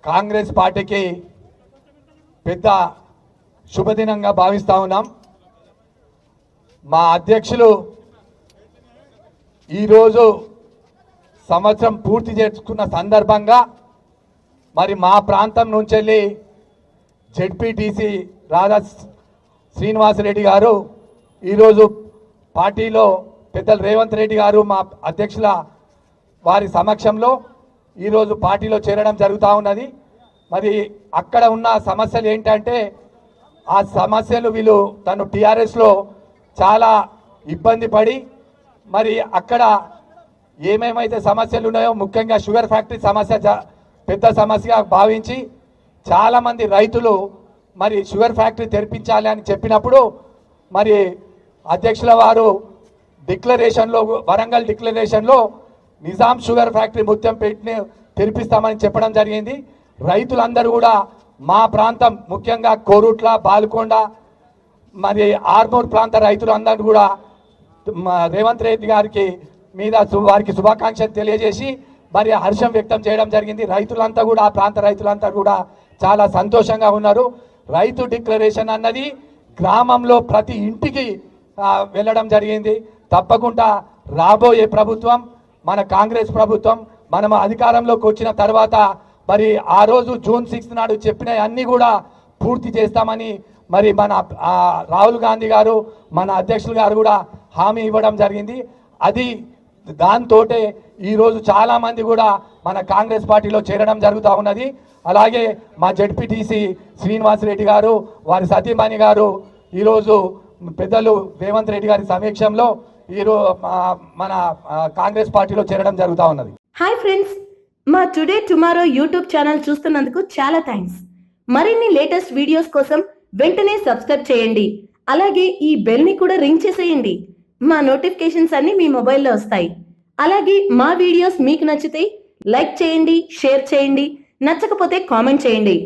కాంగ్రెస్ పార్టీకి పెద్ద శుభదినంగా భావిస్తా ఉన్నాం. మా అధ్యక్షులు ఈరోజు సంవత్సరం పూర్తి చేసుకున్న సందర్భంగా మరి మా ప్రాంతం నుంచి వెళ్ళి జెడ్పీటీసీ రాధా శ్రీనివాసరెడ్డి గారు ఈరోజు పార్టీలో పెద్దలు రేవంత్ రెడ్డి గారు మా అధ్యక్షుల వారి సమక్షంలో ఈరోజు పార్టీలో చేరడం జరుగుతూ ఉన్నది. మరి అక్కడ ఉన్న సమస్యలు ఏంటంటే ఆ సమస్యలు వీళ్ళు తను టీఆర్ఎస్లో చాలా ఇబ్బంది పడి మరి అక్కడ ఏమేమైతే సమస్యలు ఉన్నాయో ముఖ్యంగా షుగర్ ఫ్యాక్టరీ సమస్య పెద్ద సమస్యగా భావించి చాలామంది రైతులు మరి షుగర్ ఫ్యాక్టరీ తెరిపించాలి అని చెప్పినప్పుడు మరి అధ్యక్షుల వారు డిక్లరేషన్లో వరంగల్ డిక్లరేషన్లో నిజాం షుగర్ ఫ్యాక్టరీ ముత్యం పెట్టిని తెరిపిస్తామని చెప్పడం జరిగింది. రైతులందరూ కూడా మా ప్రాంతం ముఖ్యంగా కోరుట్ల బాల్కొండ మరి ఆర్మూర్ ప్రాంత రైతులందరూ కూడా రేవంత్ రెడ్డి గారికి మీద వారికి శుభాకాంక్షలు తెలియజేసి మరి హర్షం వ్యక్తం చేయడం జరిగింది. రైతులంతా కూడా ఆ ప్రాంత రైతులంతా కూడా చాలా సంతోషంగా ఉన్నారు. రైతు డిక్లరేషన్ అన్నది గ్రామంలో ప్రతి ఇంటికి వెళ్ళడం జరిగింది. తప్పకుండా రాబోయే ప్రభుత్వం మన కాంగ్రెస్ ప్రభుత్వం మనం అధికారంలోకి వచ్చిన తర్వాత మరి ఆ రోజు జూన్ 6 నాడు చెప్పిన అన్నీ కూడా పూర్తి చేస్తామని మరి మన రాహుల్ గాంధీ గారు మన అధ్యక్షులు గారు కూడా హామీ ఇవ్వడం జరిగింది. అది దాంతో ఈరోజు చాలామంది కూడా మన కాంగ్రెస్ పార్టీలో చేరడం జరుగుతూ ఉన్నది. అలాగే మా జెడ్పీటీసీ శ్రీనివాసరెడ్డి గారు వారి సతీమణి గారు ఈరోజు పెద్దలు రేవంత్ రెడ్డి గారి సమీక్షంలో ఈరోజు మన కాంగ్రెస్ పార్టీలో చేరడం జరుగుతూ ఉన్నది. హాయ్ ఫ్రెండ్స్, మా టుడే టుమారో యూట్యూబ్ ఛానల్ చూస్తున్నందుకు చాలా థ్యాంక్స్. మరిన్ని లేటెస్ట్ వీడియోస్ కోసం వెంటనే సబ్స్క్రైబ్ చేయండి. అలాగే ఈ బెల్ ని కూడా రింగ్ చేసేయండి. మా నోటిఫికేషన్స్ అన్ని మీ మొబైల్లో వస్తాయి. అలాగే మా వీడియోస్ మీకు నచ్చితే లైక్ చేయండి, షేర్ చేయండి, నచ్చకపోతే కామెంట్ చేయండి.